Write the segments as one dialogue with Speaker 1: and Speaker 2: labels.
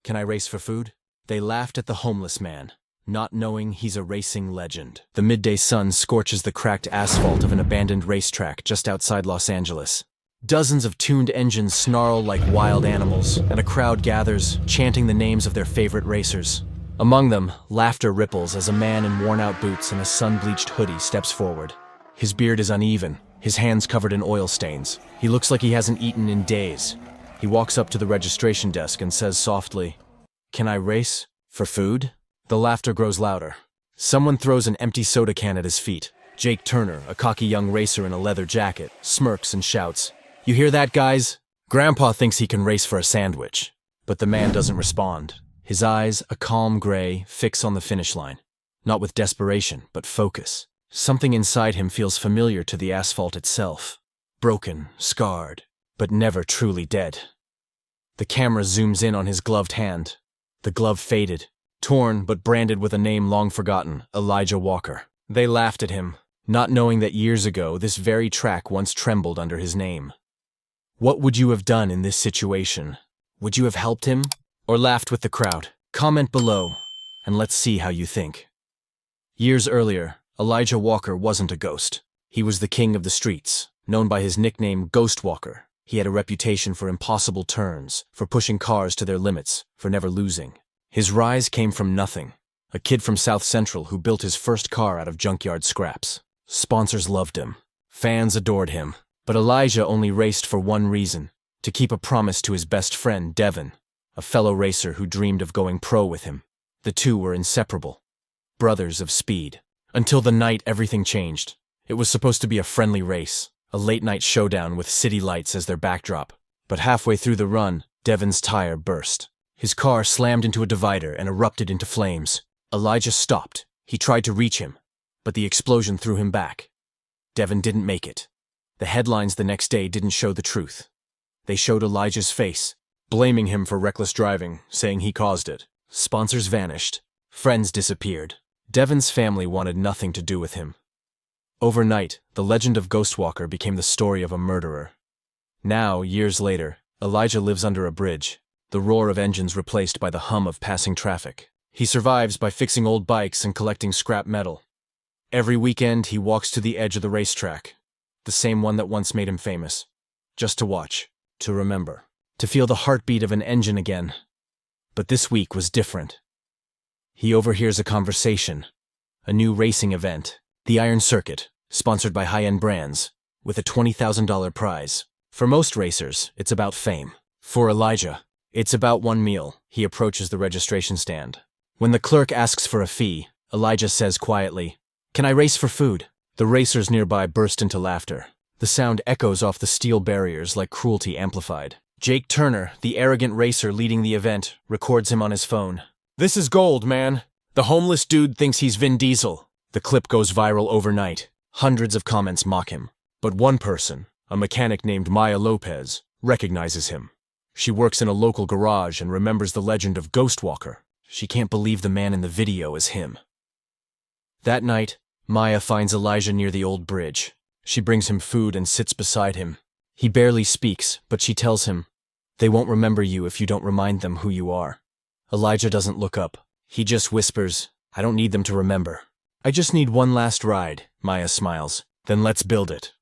Speaker 1: Can I race for food? They laughed at the homeless man, not knowing he's a racing legend. The midday sun scorches the cracked asphalt of an abandoned racetrack just outside Los Angeles. Dozens of tuned engines snarl like wild animals, and a crowd gathers, chanting the names of their favorite racers. Among them, laughter ripples as a man in worn-out boots and a sun-bleached hoodie steps forward. His beard is uneven, his hands covered in oil stains. He looks like he hasn't eaten in days. He walks up to the registration desk and says softly, "Can I race? For food?" The laughter grows louder. Someone throws an empty soda can at his feet. Jake Turner, a cocky young racer in a leather jacket, smirks and shouts, "You hear that, guys? Grandpa thinks he can race for a sandwich." But the man doesn't respond. His eyes, a calm gray, fix on the finish line. Not with desperation, but focus. Something inside him feels familiar to the asphalt itself. Broken, scarred, but never truly dead. The camera zooms in on his gloved hand. The glove faded, torn but branded with a name long forgotten, Elijah Walker. They laughed at him, not knowing that years ago this very track once trembled under his name. What would you have done in this situation? Would you have helped him? Or laughed with the crowd? Comment below, and let's see how you think. Years earlier, Elijah Walker wasn't a ghost. He was the king of the streets, known by his nickname Ghost Walker. He had a reputation for impossible turns, for pushing cars to their limits, for never losing. His rise came from nothing. A kid from South Central who built his first car out of junkyard scraps. Sponsors loved him. Fans adored him. But Elijah only raced for one reason: to keep a promise to his best friend, Devin, a fellow racer who dreamed of going pro with him. The two were inseparable. Brothers of speed. Until the night everything changed. It was supposed to be a friendly race, a late-night showdown with city lights as their backdrop. But halfway through the run, Devin's tire burst. His car slammed into a divider and erupted into flames. Elijah stopped. He tried to reach him, but the explosion threw him back. Devin didn't make it. The headlines the next day didn't show the truth. They showed Elijah's face, blaming him for reckless driving, saying he caused it. Sponsors vanished. Friends disappeared. Devin's family wanted nothing to do with him. Overnight, the legend of Ghost Walker became the story of a murderer. Now, years later, Elijah lives under a bridge, the roar of engines replaced by the hum of passing traffic. He survives by fixing old bikes and collecting scrap metal. Every weekend, he walks to the edge of the racetrack, the same one that once made him famous, just to watch, to remember, to feel the heartbeat of an engine again. But this week was different. He overhears a conversation, a new racing event, the Iron Circuit, sponsored by high-end brands, with a $20,000 prize. For most racers, it's about fame. For Elijah, it's about one meal. He approaches the registration stand. When the clerk asks for a fee, Elijah says quietly, "Can I race for food?" The racers nearby burst into laughter. The sound echoes off the steel barriers like cruelty amplified. Jake Turner, the arrogant racer leading the event, records him on his phone. "This is gold, man. The homeless dude thinks he's Vin Diesel." The clip goes viral overnight. Hundreds of comments mock him. But one person, a mechanic named Maya Lopez, recognizes him. She works in a local garage and remembers the legend of Ghost Walker. She can't believe the man in the video is him. That night, Maya finds Elijah near the old bridge. She brings him food and sits beside him. He barely speaks, but she tells him, "They won't remember you if you don't remind them who you are." Elijah doesn't look up. He just whispers, "I don't need them to remember. I just need one last ride." Maya smiles. "Then let's build it."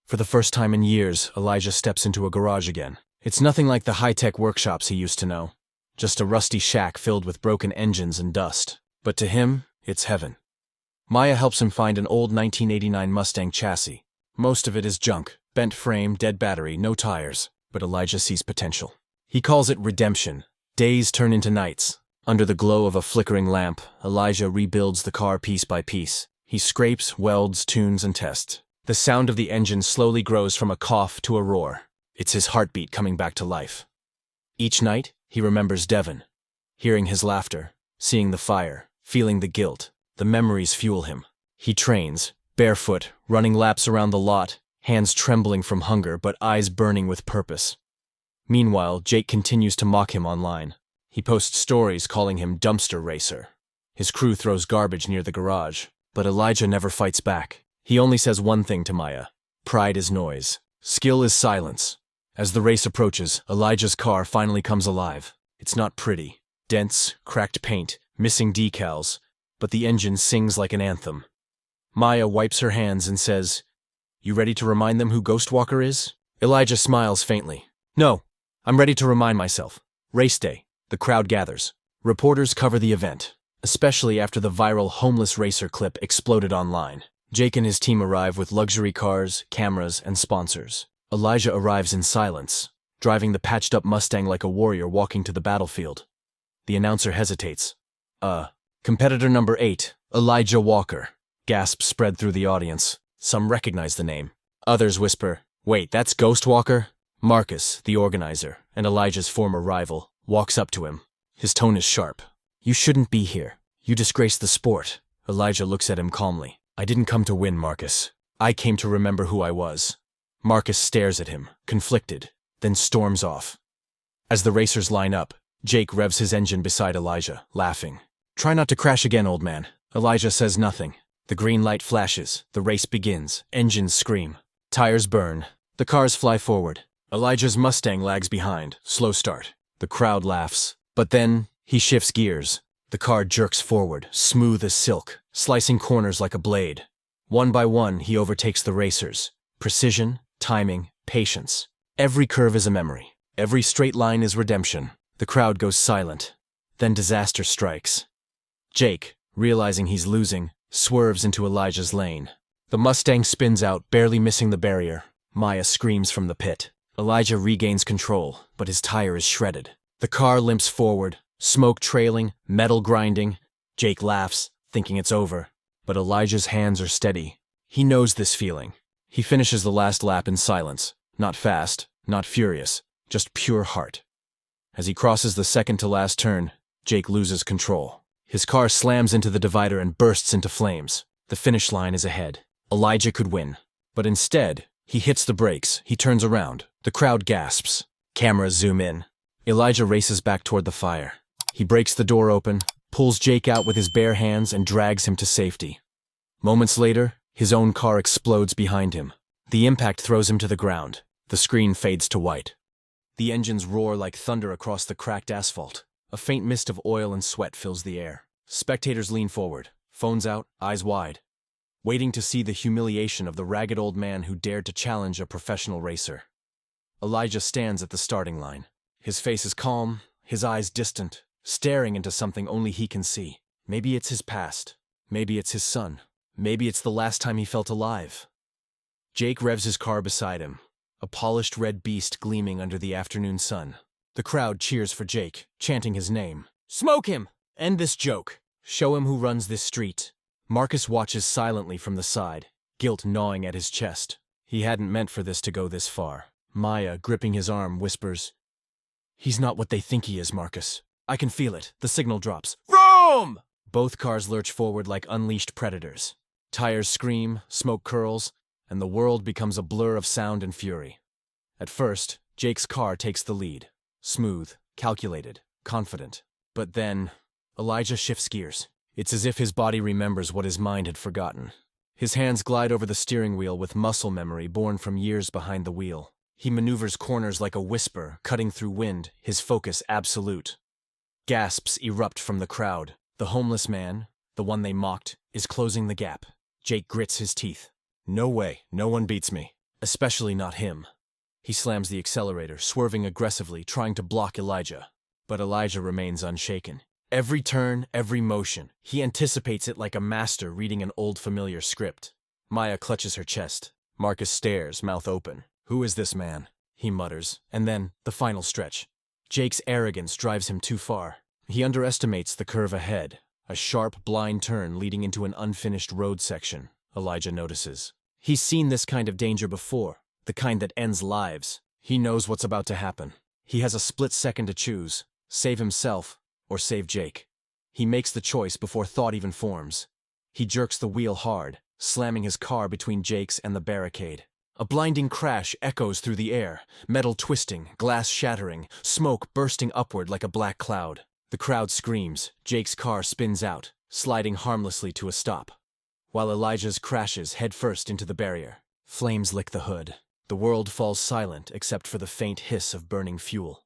Speaker 1: For the first time in years, Elijah steps into a garage again. It's nothing like the high-tech workshops he used to know. Just a rusty shack filled with broken engines and dust. But to him, it's heaven. Maya helps him find an old 1989 Mustang chassis. Most of it is junk, bent frame, dead battery, no tires. But Elijah sees potential. He calls it redemption. Days turn into nights. Under the glow of a flickering lamp, Elijah rebuilds the car piece by piece. He scrapes, welds, tunes, and tests. The sound of the engine slowly grows from a cough to a roar. It's his heartbeat coming back to life. Each night, he remembers Devin. Hearing his laughter, seeing the fire, feeling the guilt, the memories fuel him. He trains, barefoot, running laps around the lot, hands trembling from hunger but eyes burning with purpose. Meanwhile, Jake continues to mock him online. He posts stories calling him Dumpster Racer. His crew throws garbage near the garage, but Elijah never fights back. He only says one thing to Maya: pride is noise, skill is silence. As the race approaches, Elijah's car finally comes alive. It's not pretty. Dents, cracked paint, missing decals, but the engine sings like an anthem. Maya wipes her hands and says, "You ready to remind them who Ghostwalker is?" Elijah smiles faintly. "No, I'm ready to remind myself. Race day. The crowd gathers. Reporters cover the event, especially after the viral homeless racer clip exploded online. Jake and his team arrive with luxury cars, cameras, and sponsors. Elijah arrives in silence, driving the patched-up Mustang like a warrior walking to the battlefield. The announcer hesitates. Competitor number 8, Elijah Walker." Gasps spread through the audience. Some recognize the name. Others whisper, "Wait, that's Ghostwalker?" Marcus, the organizer, and Elijah's former rival, walks up to him. His tone is sharp. "You shouldn't be here. You disgrace the sport." Elijah looks at him calmly. "I didn't come to win, Marcus. I came to remember who I was." Marcus stares at him, conflicted, then storms off. As the racers line up, Jake revs his engine beside Elijah, laughing. "Try not to crash again, old man." Elijah says nothing. The green light flashes, the race begins, engines scream. Tires burn, the cars fly forward. Elijah's Mustang lags behind, slow start. The crowd laughs, but then he shifts gears. The car jerks forward, smooth as silk, slicing corners like a blade. One by one, he overtakes the racers. Precision, timing, patience. Every curve is a memory. Every straight line is redemption. The crowd goes silent. Then disaster strikes. Jake, realizing he's losing, swerves into Elijah's lane. The Mustang spins out, barely missing the barrier. Maya screams from the pit. Elijah regains control, but his tire is shredded. The car limps forward, smoke trailing, metal grinding. Jake laughs, thinking it's over. But Elijah's hands are steady. He knows this feeling. He finishes the last lap in silence. Not fast, not furious, just pure heart. As he crosses the second-to-last turn, Jake loses control. His car slams into the divider and bursts into flames. The finish line is ahead. Elijah could win. But instead, he hits the brakes. He turns around. The crowd gasps. Cameras zoom in. Elijah races back toward the fire. He breaks the door open, pulls Jake out with his bare hands, and drags him to safety. Moments later, his own car explodes behind him. The impact throws him to the ground. The screen fades to white. The engines roar like thunder across the cracked asphalt. A faint mist of oil and sweat fills the air. Spectators lean forward, phones out, eyes wide, waiting to see the humiliation of the ragged old man who dared to challenge a professional racer. Elijah stands at the starting line. His face is calm, his eyes distant, staring into something only he can see. Maybe it's his past. Maybe it's his son. Maybe it's the last time he felt alive. Jake revs his car beside him, a polished red beast gleaming under the afternoon sun. The crowd cheers for Jake, chanting his name. "Smoke him! End this joke. Show him who runs this street." Marcus watches silently from the side, guilt gnawing at his chest. He hadn't meant for this to go this far. Maya, gripping his arm, whispers, "He's not what they think he is, Marcus. I can feel it." The signal drops. "Vroom!" Both cars lurch forward like unleashed predators. Tires scream, smoke curls, and the world becomes a blur of sound and fury. At first, Jake's car takes the lead. Smooth, calculated, confident. But then, Elijah shifts gears. It's as if his body remembers what his mind had forgotten. His hands glide over the steering wheel with muscle memory born from years behind the wheel. He maneuvers corners like a whisper, cutting through wind, his focus absolute. Gasps erupt from the crowd. The homeless man, the one they mocked, is closing the gap. Jake grits his teeth. "No way, no one beats me. Especially not him." He slams the accelerator, swerving aggressively, trying to block Elijah. But Elijah remains unshaken. Every turn, every motion, he anticipates it like a master reading an old familiar script. Maya clutches her chest. Marcus stares, mouth open. "Who is this man?" he mutters, and then, the final stretch. Jake's arrogance drives him too far. He underestimates the curve ahead, a sharp, blind turn leading into an unfinished road section, Elijah notices. He's seen this kind of danger before, the kind that ends lives. He knows what's about to happen. He has a split second to choose, save himself or save Jake. He makes the choice before thought even forms. He jerks the wheel hard, slamming his car between Jake's and the barricade. A blinding crash echoes through the air, metal twisting, glass shattering, smoke bursting upward like a black cloud. The crowd screams. Jake's car spins out, sliding harmlessly to a stop, while Elijah's crashes headfirst into the barrier. Flames lick the hood. The world falls silent except for the faint hiss of burning fuel.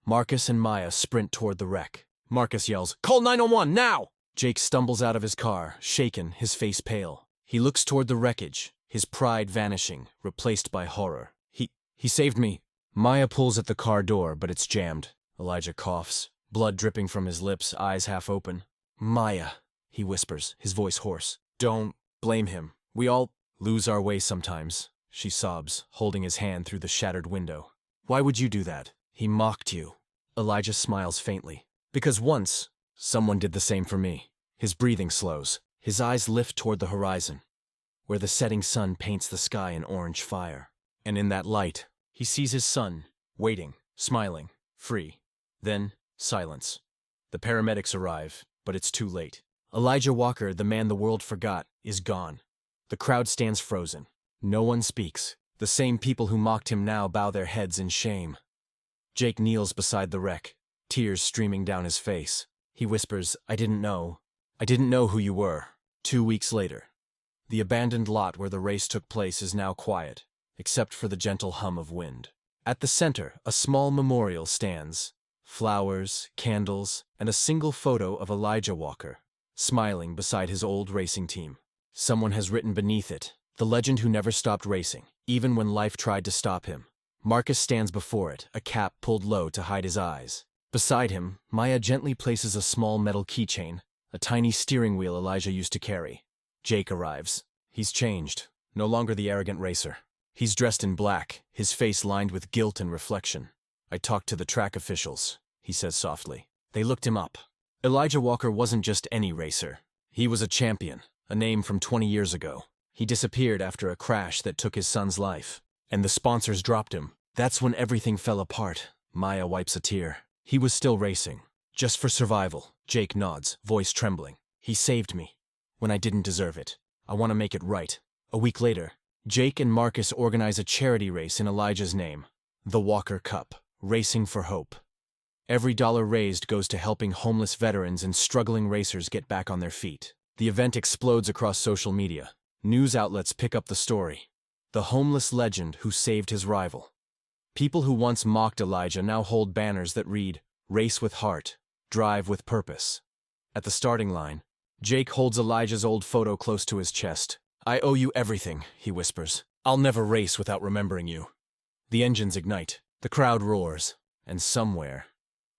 Speaker 1: Marcus and Maya sprint toward the wreck. Marcus yells, "Call 911, now!" Jake stumbles out of his car, shaken, his face pale. He looks toward the wreckage, his pride vanishing, replaced by horror. He saved me. Maya pulls at the car door, but it's jammed. Elijah coughs, blood dripping from his lips, eyes half open. "Maya," he whispers, his voice hoarse. "Don't blame him. We all lose our way sometimes," she sobs, holding his hand through the shattered window. "Why would you do that? He mocked you." Elijah smiles faintly. "Because once, someone did the same for me." His breathing slows. His eyes lift toward the horizon, where the setting sun paints the sky in orange fire. And in that light, he sees his son, waiting, smiling, free. Then, silence. The paramedics arrive, but it's too late. Elijah Walker, the man the world forgot, is gone. The crowd stands frozen. No one speaks. The same people who mocked him now bow their heads in shame. Jake kneels beside the wreck, tears streaming down his face. He whispers, I didn't know who you were." 2 weeks later. The abandoned lot where the race took place is now quiet, except for the gentle hum of wind. At the center, a small memorial stands. Flowers, candles, and a single photo of Elijah Walker, smiling beside his old racing team. Someone has written beneath it, the legend who never stopped racing, even when life tried to stop him. Marcus stands before it, a cap pulled low to hide his eyes. Beside him, Maya gently places a small metal keychain, a tiny steering wheel Elijah used to carry. Jake arrives. He's changed, no longer the arrogant racer. He's dressed in black, his face lined with guilt and reflection. "I talked to the track officials," he says softly. "They looked him up. Elijah Walker wasn't just any racer. He was a champion, a name from 20 years ago. He disappeared after a crash that took his son's life. And the sponsors dropped him. That's when everything fell apart." Maya wipes a tear. "He was still racing, just for survival." Jake nods, voice trembling. "He saved me, when I didn't deserve it. I want to make it right." A week later, Jake and Marcus organize a charity race in Elijah's name, the Walker Cup, Racing for Hope. Every dollar raised goes to helping homeless veterans and struggling racers get back on their feet. The event explodes across social media. News outlets pick up the story. The homeless legend who saved his rival. People who once mocked Elijah now hold banners that read, "Race with heart, drive with purpose." At the starting line, Jake holds Elijah's old photo close to his chest. "I owe you everything," he whispers. "I'll never race without remembering you." The engines ignite, the crowd roars, and somewhere,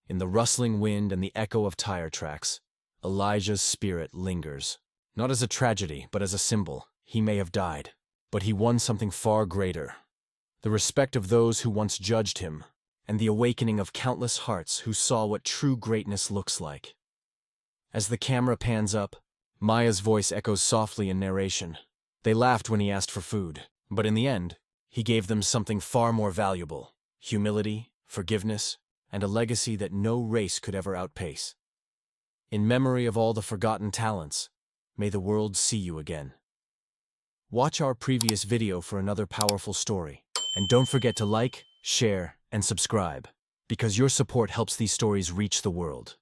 Speaker 1: in the rustling wind and the echo of tire tracks, Elijah's spirit lingers. Not as a tragedy, but as a symbol. He may have died, but he won something far greater. The respect of those who once judged him, and the awakening of countless hearts who saw what true greatness looks like. As the camera pans up, Maya's voice echoes softly in narration. They laughed when he asked for food, but in the end, he gave them something far more valuable: humility, forgiveness, and a legacy that no race could ever outpace. In memory of all the forgotten talents, may the world see you again. Watch our previous video for another powerful story. And don't forget to like, share, and subscribe, because your support helps these stories reach the world.